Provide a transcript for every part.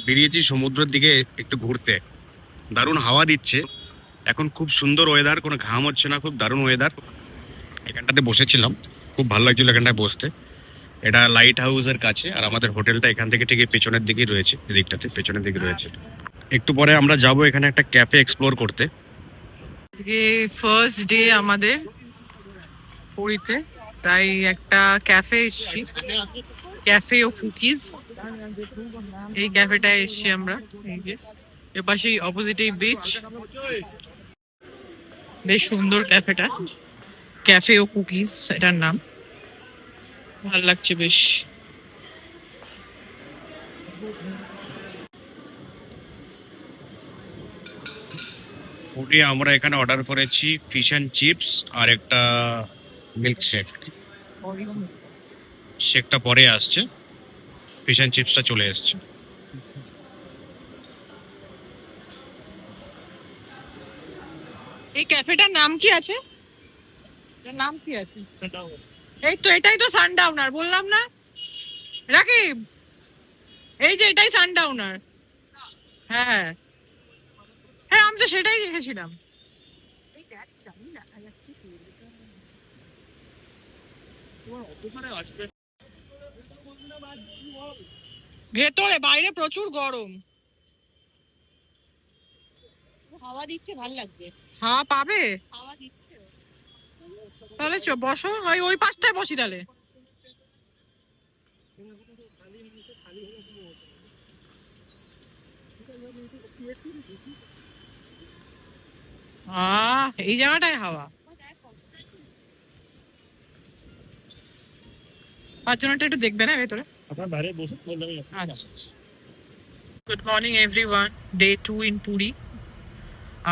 বেরিয়েছি সমুদ্রের দিকে একটু ঘুরতে। দারুণ হাওয়া দিচ্ছে এখন, খুব সুন্দর ওয়েদার, কোনো ঘাম হচ্ছে না, খুব দারুণ ওয়েদার। এখানটাতে বসেছিলাম, খুব ভালো লাগছিল এখানটায় বসতে। এটা লাইট হাউসের কাছে, আর আমাদের হোটেলটা এখান থেকে ঠিক পেছনের দিকেই রয়েছে, এদিকটাতে পেছনের দিকে রয়েছে। একটু পরে আমরা যাব এখানে একটা ক্যাফে এক্সপ্লোর করতে। আজকে ফার্স্ট ডে আমাদের পুরীতে, তাই একটা ক্যাফে এসেছি, ক্যাফে ও কুকিজ। এই ক্যাফেটায় এসেছি আমরা। এই যে এর পাশেই অপোজিটেই বিচ, বেশ সুন্দর ক্যাফেটা, ক্যাফে ও কুকিজ এটার নাম। ভালো লাগছে বেশ। ফুডে আমরা এখানে অর্ডার করেছি ফিশ অ্যান্ড চিপস আর একটা মিল্ক শেক। শেকটা পরে আসছে, ফিশ অ্যান্ড চিপসটা চলে এসছে। এই ক্যাফেটার নাম কি আছে? এটার নাম কি আছে? এই তো, এটাই তো সানডাউনার বললাম না রাকিব? এই যে এটাই সানডাউনার। হ্যাঁ হ্যাঁ, আমি তো সেটাই দেখেছিলাম। ভেতরে বাইরে প্রচুর গরম, হাওয়া দিচ্ছে, ভালো লাগবে। হাওয়া পাবে হাওয়া দিচ্ছে। তাহলে বসো, ওই পাশটায় বসি তাহলে। এই জায়গাটায় হাওয়া, তার জন্য একটু দেখবে না ভেতরে। আচ্ছা, good morning everyone, day 2 in Puri.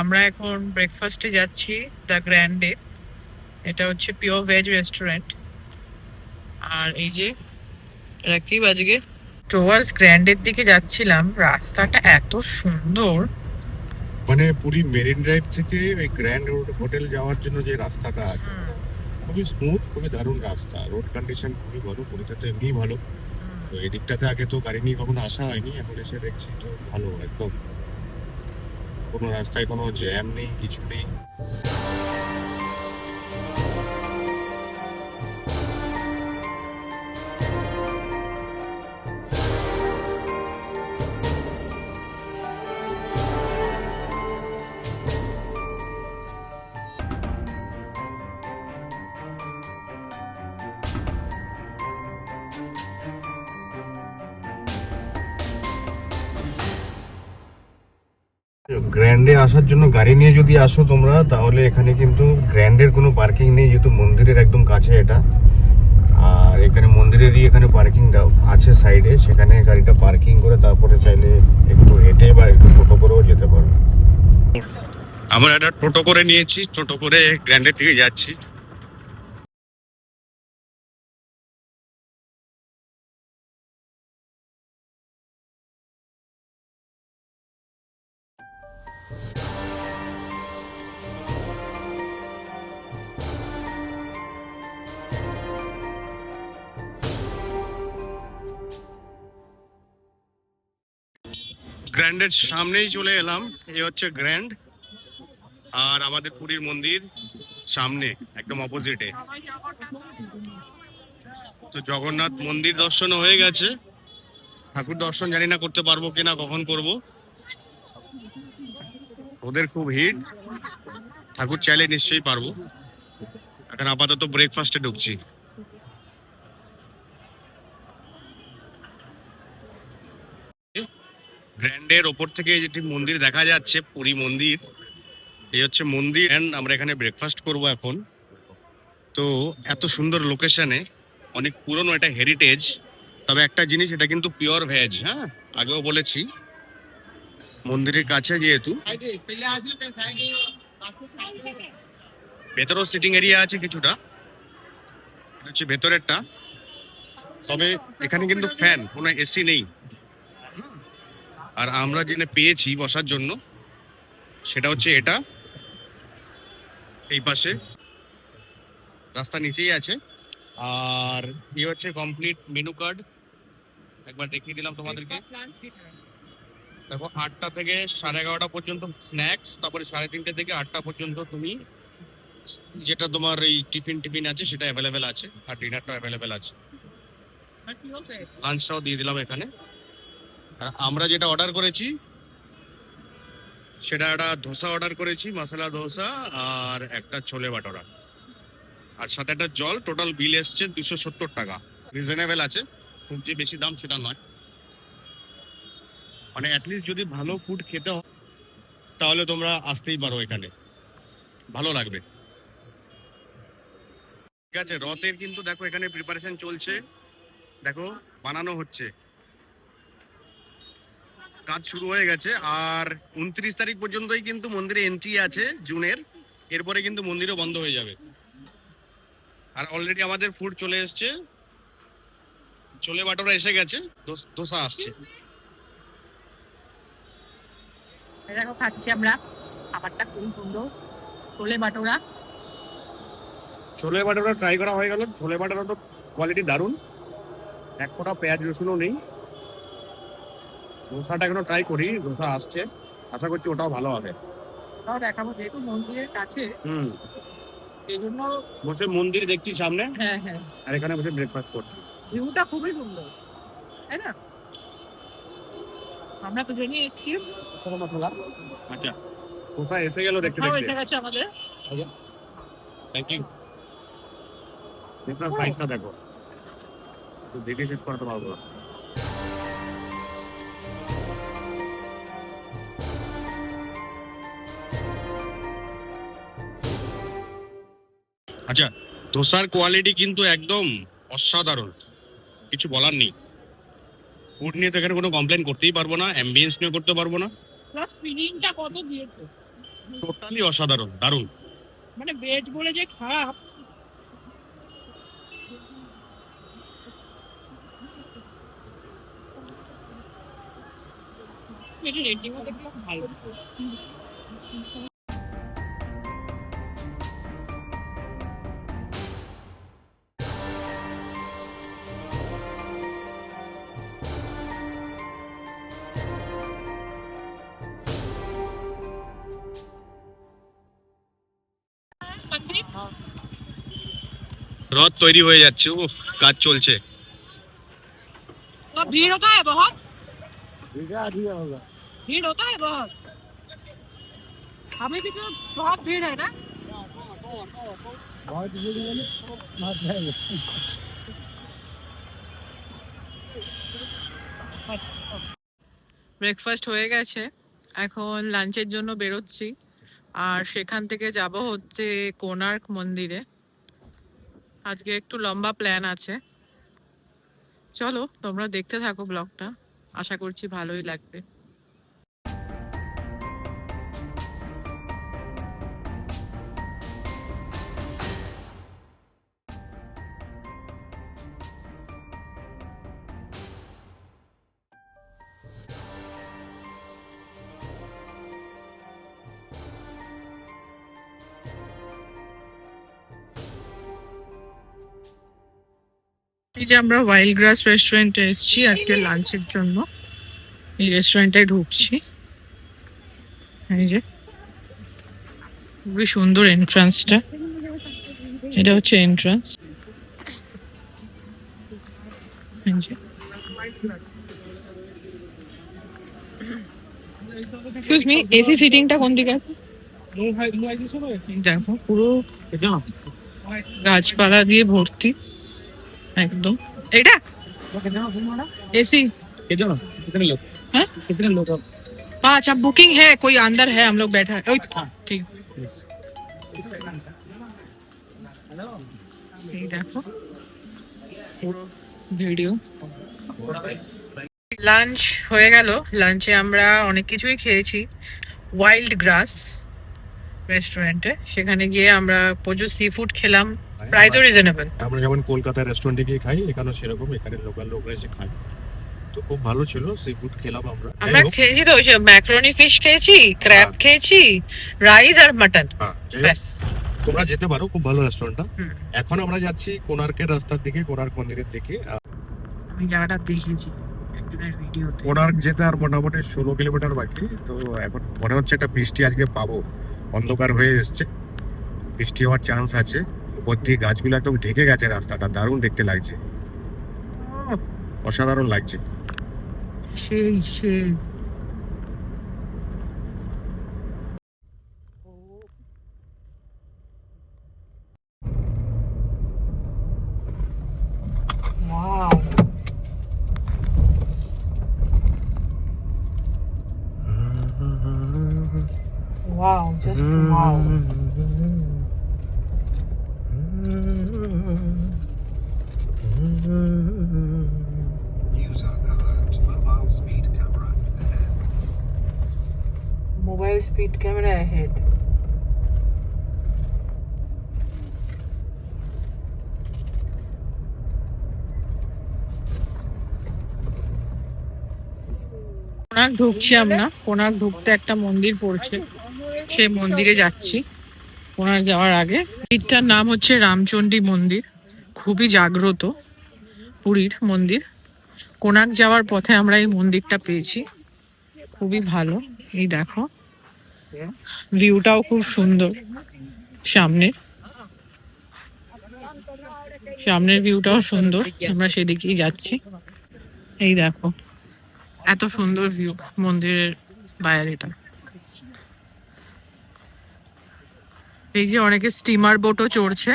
আমরা এখন ব্রেকফাস্টে যাচ্ছি দ্য গ্র্যান্ডে। এটা হচ্ছে পিওর ভেজ রেস্টুরেন্ট। আর এই যে রাকিব আজকে টুয়ার্ডস গ্র্যান্ডের দিকে যাচ্ছিলাম, রাস্তাটা এত সুন্দর। মানে পুরী মেরিন ড্রাইভ থেকে ওই গ্র্যান্ড হোটেল যাওয়ার জন্য যে রাস্তাটা আছে, খুবই স্মুথ, খুবই দারুণ রাস্তা। রোড কন্ডিশন খুবই ভালো, পুরীতে তো এমনিই ভালো। তো এই দিকটাতে আগে তো গাড়ি নিয়ে কখনো আসা হয়নি, এখন এসে দেখছি তো ভালো একদম। কোনো রাস্তায় কোনো জ্যাম নেই, কিছু নেই। গ্র্যান্ডে আসার জন্য গাড়ি নিয়ে যদি আসো তোমরা, তাহলে এখানে কিন্তু গ্র্যান্ডের কোনো পার্কিং নেই, যেহেতু মন্দিরের একদম কাছে এটা। আর এখানে মন্দিরেরই এখানে পার্কিং আছে সাইডে, সেখানে গাড়িটা পার্কিং করে তারপরে চাইলে একটু হেঁটে বা একটু টোটো করেও যেতে পারো। আমরা একটা টোটো করে নিয়েছি, টোটো করে গ্র্যান্ডের দিকে যাচ্ছি। গ্র্যান্ডের সামনেই চলে এলাম, এই হচ্ছে গ্র্যান্ড। আর আমাদের পুরীর মন্দির সামনে একদম অপোজিটে। তো জগন্নাথ মন্দির দর্শন হয়ে গেছে, ঠাকুর দর্শন জানি না করতে পারবো কিনা, কখন করব। ওদের খুব হিট, ঠাকুর চাইলে নিশ্চয়ই পারবো। এখন আপাতত ব্রেকফাস্টে ঢুকছি। গ্র্যান্ডের ওপর থেকে যেটি মন্দির দেখা যাচ্ছে, পুরী মন্দির, এই হচ্ছে মন্দির। আমরা এখানে ব্রেকফাস্ট করব এখন। তো এত সুন্দর লোকেশনে, অনেক পুরনো, এটা হেরিটেজ। তবে একটা জিনিস, এটা কিন্তু পিওর ভেজ। হ্যাঁ, আগেও বলেছি, মন্দিরের কাছে যেহেতু। ভেতরেও সিটিং এরিয়া আছে কিছুটা, এটা হচ্ছে ভেতরেরটা। তবে এখানে কিন্তু ফ্যান, কোনো এসি নেই। আর আমরা যেটা পেয়েছি বসার জন্য, সেটা হচ্ছে এটা, এই পাশে, রাস্তা নিচেই আছে। আর এই হচ্ছে কমপ্লিট মেনু কার্ড, একবার দেখিয়ে দিলাম তোমাদেরকে। দেখো 8টা থেকে 11:30 পর্যন্ত স্ন্যাক্স, তারপরে 3:30 থেকে 8টা পর্যন্ত তুমি যেটা তোমার এই টিফিন আছে সেটা অ্যাভেলেবেল আছে, আর ডিনারটা অ্যাভেলেবেল আছে। লাঞ্চটাও দিয়ে দিলাম এখানে। আর আমরা যেটা অর্ডার করেছি সেটা একটা ধোসা অর্ডার করেছি, মশলা ধোসা, আর একটা ছোলে বাটোরা, আর সাথে একটা জল। টোটাল বিল এসছে 270 টাকা। রিজনেবল আছে, খুব যে বেশি দাম সেটা নয়। মানে অ্যাটলিস্ট যদি ভালো ফুড খেতে হয় তাহলে তোমরা আসতেই পারো এখানে, ভালো লাগবে। ঠিক আছে, রথের কিন্তু দেখো এখানে প্রিপারেশন চলছে, দেখো বানানো হচ্ছে, কাজ শুরু হয়ে গেছে। আর 29 তারিখ পর্যন্তই কিন্তু মন্দিরে এন্ট্রি আছে জুনের, এরপরে কিন্তু মন্দিরও বন্ধ হয়ে যাবে। আর অলরেডি আমাদের ফুড চলে এসছে, ছোলে বাটোরা এসে গেছে, ধোসা আসছে। দেখো খাচ্ছি আমরা, খাবারটা খুবই সুন্দর, ছোলে বাটোরা। ছোলে বাটোরা ট্রাই করা হয়ে গেল। ছোলে বাটোরা তো কোয়ালিটি দারুণ, এক ফোঁটা পেঁয়াজ রসুনও নেই। ধোসাটা এখনো ট্রাই করি, ধোসা আসছে, আশা করছি ওটাও ভালো হবে। তাও দেখাবো, যেহেতু মন্দিরের কাছে এই জন্য বসে মন্দির দেখছি সামনে, হ্যাঁ হ্যাঁ, আর এখানে বসে ব্রেকফাস্ট করছি। ভিউটা খুবই সুন্দর, তাই না? আমরা তো জেনে এসেছি মশলা। আচ্ছা, ধোসা এসে গেল দেখতে কোথাও দেখতে। এসে গেছে আমাদের। Thank you. ধোসার সাইজটা দেখো, তো দেখে শেষ করাতে পারবো না। আচ্ছা, ধোসার কোয়ালিটি কিন্তু একদম অসাধারণ, কিছু বলার নেই। ফুড নিয়ে তো এখানে কোনো কমপ্লেন করতেই পারবো না, অ্যাম্বিয়েন্স নিয়ে করতে পারবো না। প্লাস ফিলিংটা কত দিয়েছে, টোটালি অসাধারণ, দারুণ। মানে ভেজ বলে যে খারাপ, এটা রেটিংও দেখলাম ভালো। রথ তৈরি হয়ে যাচ্ছে, ও কাজ চলছে। तो भीड़ होता है बहुत, भीड़ होता है बहुत, अभी भी तो बहुत भीड़ है ना। ব্রেকফাস্ট হয়ে গেছে, এখন লাঞ্চের জন্য বেরোচ্ছি, আর সেখান থেকে যাব হচ্ছে কোণার্ক মন্দিরে। আজকে একটু লম্বা প্ল্যান আছে, চলো তোমরা দেখতে থাকো ব্লগটা, আশা করছি ভালোই লাগবে। এই যে আমরা ওয়াইল্ড গ্রাস রেস্টুরেন্টে এসেছি আজকে লাঞ্চের জন্য, এই রেস্টুরেন্টে ঢুকছি। এই যে খুবই সুন্দর এন্ট্রান্সটা, এটা হচ্ছে এন্ট্রান্স। এক্সকিউজ মি, এসি সিটিংটা কোন দিকে আছে? দেখো পুরো গাছপালা দিয়ে ভর্তি एकदम। एटा एसी कितने लोग? हैं? कितने लोग? हाँ अच्छा, बुकिंग है, कोई अंदर है, हम लोग बैठा है। ठीक, देखो পুরো ভিডিও। লাঞ্চ হয়ে গেল, লাঞ্চে আমরা অনেক কিছুই খেয়েছি ওয়াইল্ড গ্রাস রেস্টুরেন্টে। সেখানে গিয়ে আমরা প্রচুর সি ফুড খেলাম, প্রাইসও রিজনেবল। আমরা যেমন কলকাতার রেস্টুরেন্টে গিয়ে খাই, এখানেও সেরকম, এখানে লোকাল লোকরা এসে খায়, তো খুব ভালো ছিল। সি ফুড খেলাম আমরা। আমরা খেয়েছি তো, ওই যে ম্যাকারনি ফিশ খেয়েছি, ক্র্যাব খেয়েছি, রাইস আর মাটন, ব্যাস। তোমরা যেতে পারো, খুব ভালো রেস্টুরেন্টটা। এখন আমরা যাচ্ছি কোণার্কের রাস্তার দিকে, কোণার্ক মন্দিরের দিকে। আমি জায়গাটা দেখিয়েছি, একজনের ভিডিওতে। কোণার্ক যেতে আর মোটামুটি 16 কিলোমিটার বাকি। তো এখন মনে হচ্ছে একটা বৃষ্টি আজকে পাবো, অন্ধকার হয়ে এসছে, বৃষ্টি হওয়ার চান্স আছে। উপর দিয়ে গাছগুলো একদম ঢেকে গেছে রাস্তাটা, দারুণ দেখতে লাগছে, অসাধারণ লাগছে। সেই সেই wow, wow, just wow. User alert. Mobile speed camera ahead. Mobile speed camera ahead. Konark ঢুকছি আমরা। কোণার্ক ঢুকতে একটা মন্দির পড়ছে, সেই মন্দিরে যাচ্ছি কোণার্ক যাওয়ার আগে। মন্দিরটার নাম হচ্ছে রামচণ্ডী মন্দির, খুবই জাগ্রত পুরীর মন্দির। কোণার্ক যাওয়ার পথে আমরা এই মন্দিরটা পেয়েছি, খুবই ভালো। এই দেখো, ভিউটাও খুব সুন্দর, সামনের ভিউটাও সুন্দর। আমরা সেদিকেই যাচ্ছি। এই দেখো, এত সুন্দর ভিউ মন্দিরের বাইরেটা। এই যে অনেকে স্টিমার বোটও চড়ছে,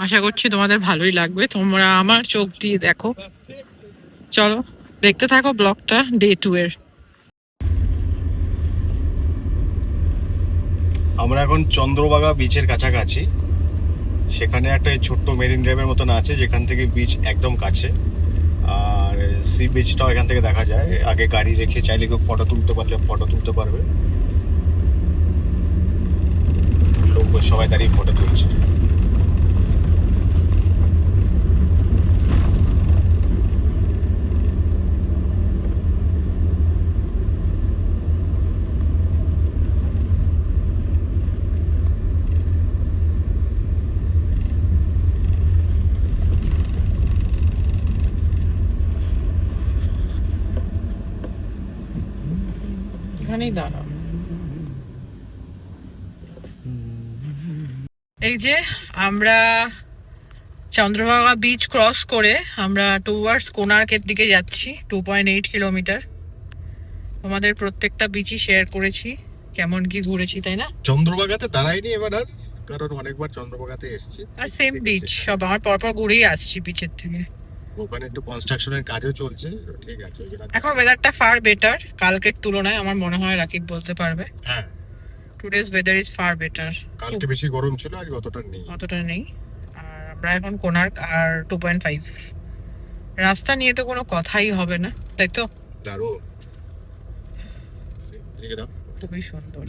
আশা করছি তোমাদের ভালোই লাগবে। তোমরা আমার চোখ দিয়ে দেখো। চলো দেখতে থাকো ব্লগটা ডে 2 এর। আমরা এখন চন্দ্রভাগা বিচের কাছাকাছি। সেখানে একটা ছোট্ট মেরিন ড্রাইভের মতন আছে, যেখান থেকে বিচ একদম কাছে, আর সি বিচটাও এখান থেকে দেখা যায়। আগে গাড়ি রেখে চাইলে কেউ ফটো তুলতে পারলে ফটো তুলতে পারবে। লোক সবাই দাঁড়িয়ে ফটো তুলছে। এখানেই দাঁড়াও। এই যে আমরা চন্দ্রভাগা বিচ ক্রস করে আমরা টুয়ার্ডস কোণার্কের দিকে যাচ্ছি, 2.8 কিলোমিটার। তোমাদের প্রত্যেকটা বিচই শেয়ার করেছি, কেমন কি ঘুরেছি, তাই না? চন্দ্রভাগাতে দাঁড়াইনি এবার আর, কারণ অনেকবার চন্দ্রভাগাতে এসেছি। আর সেম বিচ সব আমার পরপর ঘুরেই আসছি বিচের থেকে। ওখানে একটু কনস্ট্রাকশনের কাজও চলছে, ঠিক আছে। এখন ওয়েদারটা ফার বেটার কালকের তুলনায়, আমার মনে হয় রাকিব বলতে পারবে। হ্যাঁ, today's weather is far better. কালকে বেশি গরম ছিল, আজ অতটা নেই। অতটা নেই। আর আমরা এখন কোণার্ক আর 2.5। রাস্তা নিয়ে তো কোনো কথাই হবে না, তাই তো? দারুণ, লিখে দাও। খুবই সুন্দর।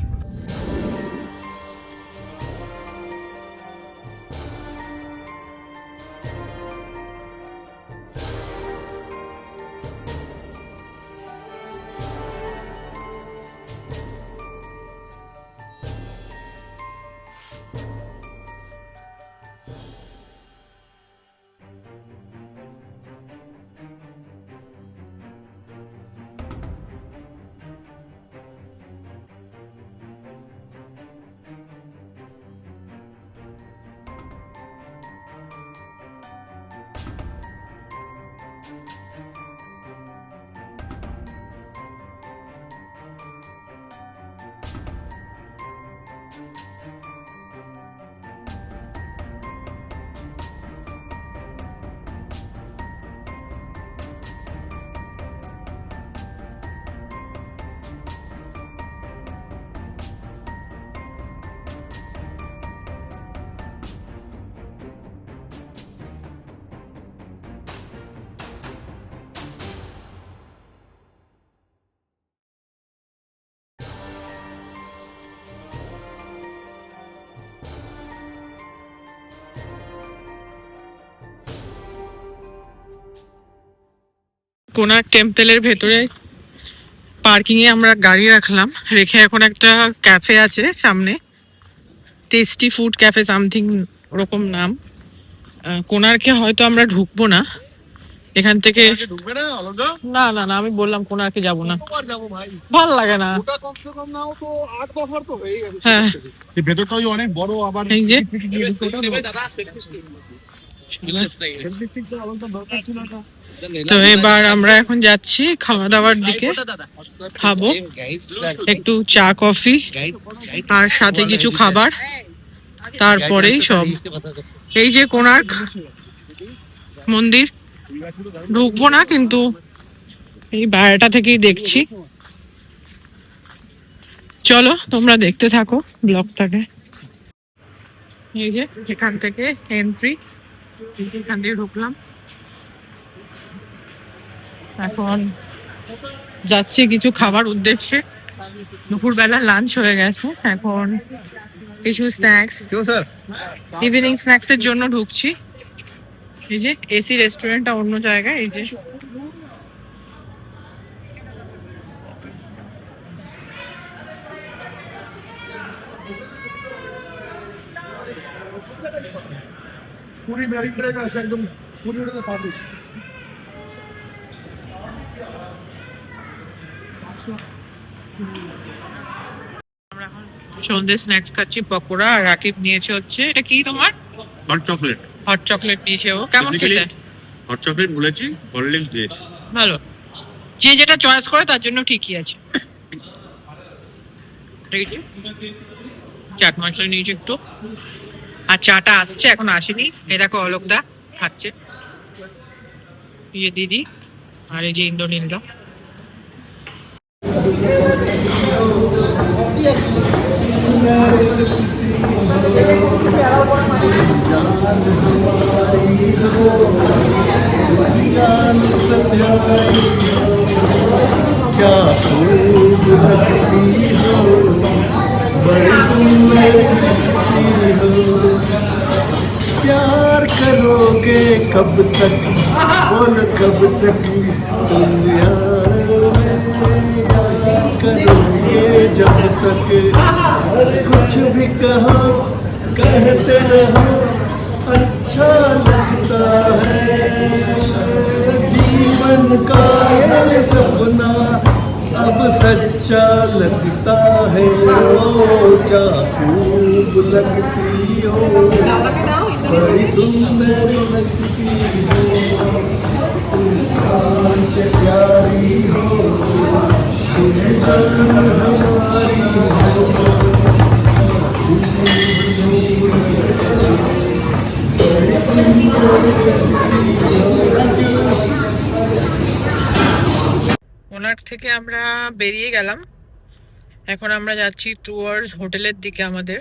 কোণার্ক টেম্পলের ভেতরে পার্কিং এ আমরা গাড়ি রাখলাম, রেখে এখন একটা ক্যাফে আছে সামনে, টেস্টি ফুড ক্যাফে সামথিং ওরকম নাম। কোণার্কে হয়তো আমরা ঢুকবো না, এখান থেকে ঢুকবে না অলকা? না না না, আমি বললাম কোনার্কে যাব না, কতবার যাবো ভাই? ভাল লাগে না। ওটা কমসে কম নাও তো 8-10 তো হয়ে গেছে। হ্যাঁ এই ভেতরটাই অনেক বড়, আবার এই যে তো এবার আমরা এখন যাচ্ছি খাওয়া দাওয়ার দিকে, খাবো একটু চা কফি আর সাথে কিছু খাবার, তারপরেই সব। এই যে কোণার্ক মন্দির, ঢুকবো না কিন্তু এই বাইরেটা থেকেই দেখছি। চলো তোমরা দেখতে থাকো ব্লগটাকে। এই যে এখান থেকে এন্ট্রি, এখান দিয়ে ঢুকলাম, এখন যাচ্ছি কিছু খাবার উদ্দেশ্যে। দুপুরবেলা লাঞ্চ হয়ে গেছে, এখন কিছু স্ন্যাক্স, ইভিনিং স্ন্যাক্স এর জন্য ঢুকছি। এই যে এসি রেস্টুরেন্টটা অন্য জায়গায়, এই যে পুরি মেরিন ড্রাইভ আছে একদম, পুরি ওটাতে পাবো। আমরা এখন সন্ধ্যে স্ন্যাক্স খাচ্ছি, পকোড়া, আর রাকিব নিয়েছে হচ্ছে এটা কি তোমার হট চকলেট, হট চকলেট নিয়েছে। ও কেমন খেতে? হট চকলেট বলেছি, হরলিক্স দিয়েছি। ভালো, যে যেটা চয়েস করে তার জন্য ঠিকই আছে। এই যে চাট মশলা নিয়েছি একটু, আর চাটা আসছে, এখন আসেনি। এ দেখো অলোকদা খাচ্ছে, ইয়ে দিদি, আর এই যে ইন্দ্রনীলদা। क्या खूब लगती हो, बड़ी सुंदर लगती हो, प्यार करोगे कब तक, बोल कब तक, तुम यार में यार करोगे जब तक, हर कुछ भी कहो कहते रहो, अच्छा लगता है जीवन का ये सपना, अब सच्चा लगता है, ओ क्या खूब लगती हो, बड़ी सुंदर लगती हो, तुम जान से प्यारी हो, तुम जान हमारी हो, बड़ी सुंदर लगती हो। কোণার্ক থেকে আমরা বেরিয়ে গেলাম, এখন আমরা যাচ্ছি টুয়ার্ডস হোটেলের দিকে আমাদের।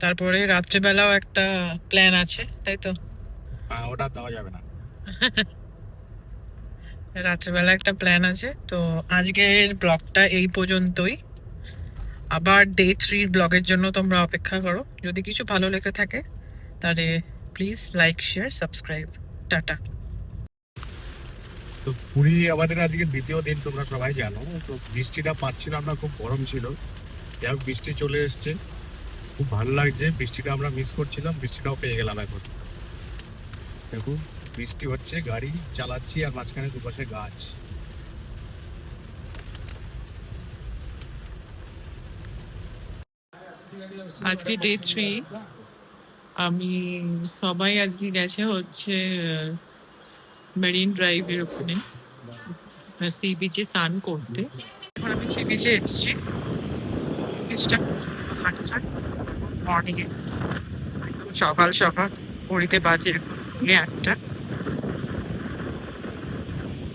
তারপরে রাত্রেবেলাও একটা প্ল্যান আছে, তাই তো? ওটা দেওয়া যাবে না। রাত্রেবেলা একটা প্ল্যান আছে। তো আজকের ব্লগটা এই পর্যন্তই, আবার ডে 3 ব্লগের জন্য তোমরা অপেক্ষা করো। যদি কিছু ভালো লেগে থাকে তাহলে please like, share, subscribe. Tata. তো পুরী আমাদের আজকে দ্বিতীয় দিন, তোমরা সবাই জানো। তো বৃষ্টিটা পাচ্ছিলাম না, খুব গরম ছিল। যাই হোক বৃষ্টি চলে এসছে, খুব ভালো লাগছে। বৃষ্টিটা আমরা মিস করছিলাম, বৃষ্টিটাও পেয়ে গেলাম এখন। দেখুন বৃষ্টি হচ্ছে, গাড়ি চালাচ্ছি আর মাঝখানে দুপাশে গাছ। আজকে ডে 3, আমি সবাই আজকে গেছে হচ্ছে মেরিন ড্রাইভের ওখানে সি বিচে স্নান করতে। এখন আমি সি বিচে এসেছি, বিচটা হাঁটছে মর্নিংয়ে, একদম সকাল সকাল, ঘড়িতে বাজে 8টা।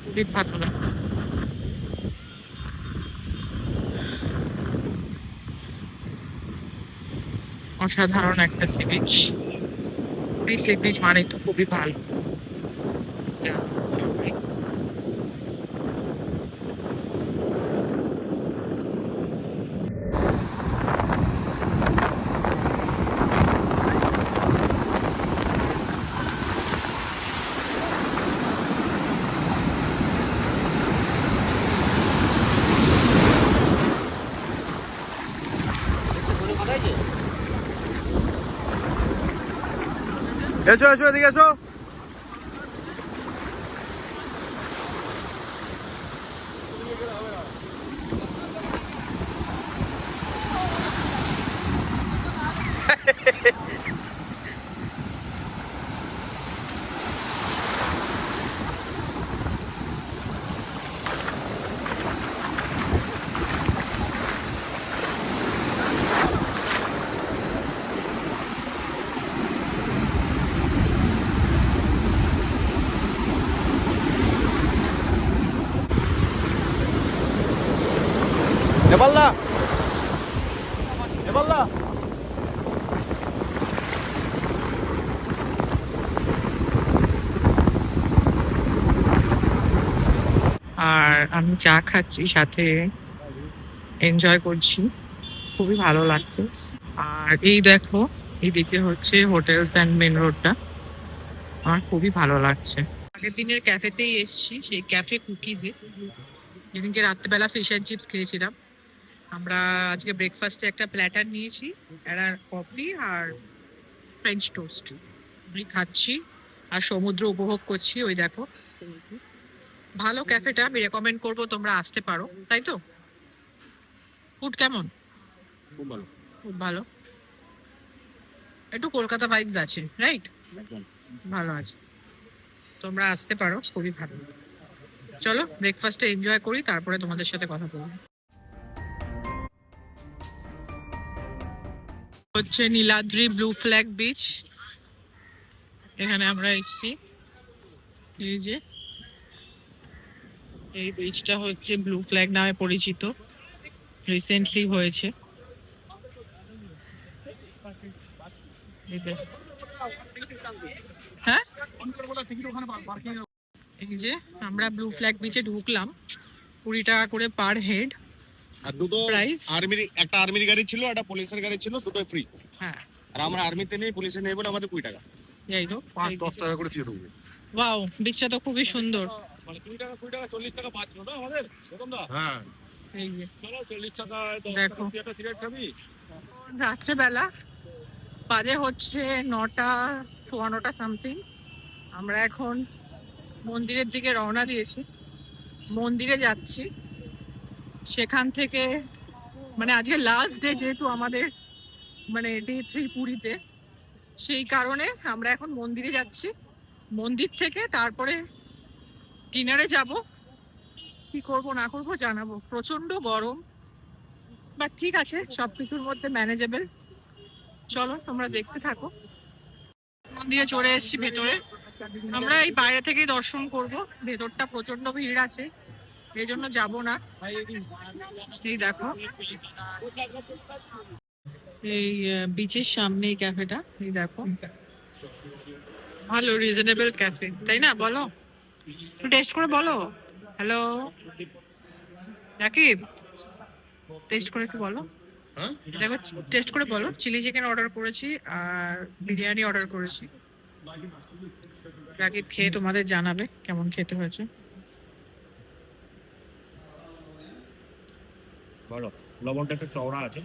খুবই ভালো লাগে। অসাধারণ একটা সি বিচ, এই সি বিচ মানে তো খুবই ভালো। এসো এসো, এদিকে এসো। নেপালদা নেপালদা আর আমি চা খাচ্ছি, সাথে এনজয় করছি, খুবই ভালো লাগছে। আর এই দেখো, এই দিকে হচ্ছে হোটেলস অ্যান্ড মেন রোডটা, আমার খুবই ভালো লাগছে। আগের দিনের ক্যাফেতেই এসেছি, সেই ক্যাফে কুকিজে, যেদিনকে রাত্রেবেলা ফিশ অ্যান্ড চিপস খেয়েছিলাম। আমরা আজকে ব্রেকফাস্টে একটা প্ল্যাটার নিয়েছি, একটা কফি আর ফ্রেঞ্চ টোস্ট আমি খাচ্ছি আর সমুদ্র উপভোগ করছি। ওই দেখো, ভালো ক্যাফেটা, আমি রেকমেন্ড করবো তোমরা আসতে পারো, তাই তো? ফুড কেমন? খুব ভালো। খুব ভালো, একটু কলকাতা ভাইবস আছে, রাইট? ভালো আছে, তোমরা আসতে পারো, খুবই ভালো। চলো ব্রেকফাস্টে এনজয় করি, তারপরে তোমাদের সাথে কথা বলবো। হচ্ছে নীলাদ্রি ব্লু ফ্ল্যাগ বিচ, এখানে আমরা এসেছি। এই যে এই বিচটা হচ্ছে ব্লু ফ্ল্যাগ নামে পরিচিত, রিসেন্টলি হয়েছে। এই যে, হ্যাঁ এই যে আমরা ব্লু ফ্ল্যাগ বিচে ঢুকলাম, 20 টাকা করে পার হেড। আর দুটো Price? আর্মির, একটা আর্মির গাড়ি ছিল, একটা পুলিশের গাড়ি ছিল, দুটোই ফ্রি। হ্যাঁ, আর আমরা আর্মিতে নেই, পুলিশে নেই বলে আমাদের 20 টাকা। যাই হোক, 5-10 টাকা করে দিয়ে দেবো। ওয়াও, বিচটা তো খুবই সুন্দর। মানে 20 টাকা 40 টাকা বাঁচলো না আমাদের, এরকম দা। হ্যাঁ এই যে চলো 40 টাকা দেখো, একটা সিগারেট খাবি? রাত্রেবেলা বাজে হচ্ছে 9টা 54টা সামথিং। আমরা এখন মন্দিরের দিকে রওনা দিয়েছি, মন্দিরে যাচ্ছি। সেখান থেকে মানে আজকে লাস্ট ডে যেহেতু আমাদের, মানে ডে 3 পুরীতে, সেই কারণে আমরা এখন মন্দিরে যাচ্ছি। মন্দির থেকে তারপরে ডিনারে যাব, কি করব না করব জানাবো। প্রচন্ড গরম, বাট ঠিক আছে, সবকিছুর মধ্যে ম্যানেজেবল। চলো তোমরা দেখতে থাকো। মন্দিরে চলে এসেছি ভেতরে, আমরা এই বাইরে থেকেই দর্শন করব, ভেতরটা প্রচন্ড ভিড় আছে, এই জন্য যাবো না। এই দেখো, এই বিচের সামনে এই ক্যাফেটা, এই দেখো, ভালো রিজনেবল ক্যাফে, তাই না? বলো, একটু টেস্ট করে বলো। হ্যালো রাকিব, টেস্ট করে একটু বলো। দেখো, টেস্ট করে বলো। চিলি চিকেন অর্ডার করেছি আর বিরিয়ানি অর্ডার করেছি। রাকিব খেয়ে তোমাদের জানাবে কেমন খেতে হয়েছে। বলো, লবণটা একটু চওড়া আছে।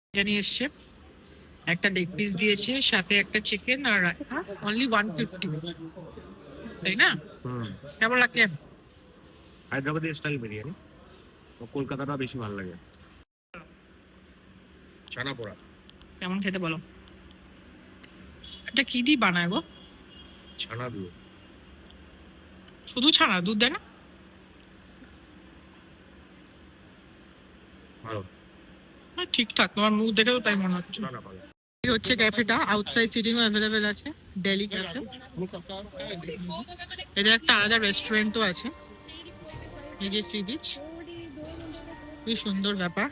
বিরিয়ানি এসছে, একটা লেগ পিস দিয়েছে, সাথে একটা চিকেন আর অনলি 150, তাই না? কেমন লাগছে? হায়দ্রাবাদি স্টাইল বিরিয়ানি, তো কলকাতাটা বেশি ভালো লাগে। ছানা পোড়া কেমন খেতে বলো? এটা কি দিয়ে বানায় গো? ছানা দিয়ে। শুধু ছানা, দুধ দেয় না? ভালো। হ্যাঁ, ঠিকঠাক, তোমার মুখ দেখে তো তাই মনে হচ্ছে। না না ভালো। এই হচ্ছে ক্যাফেটা, আউটসাইড সিটিংও অ্যাভেলেবেল আছে, ডেলি ক্যাফে। এদের একটা আলাদা রেস্টুরেন্টও আছে। এই যে সি বিচ, খুবই সুন্দর ব্যাপার।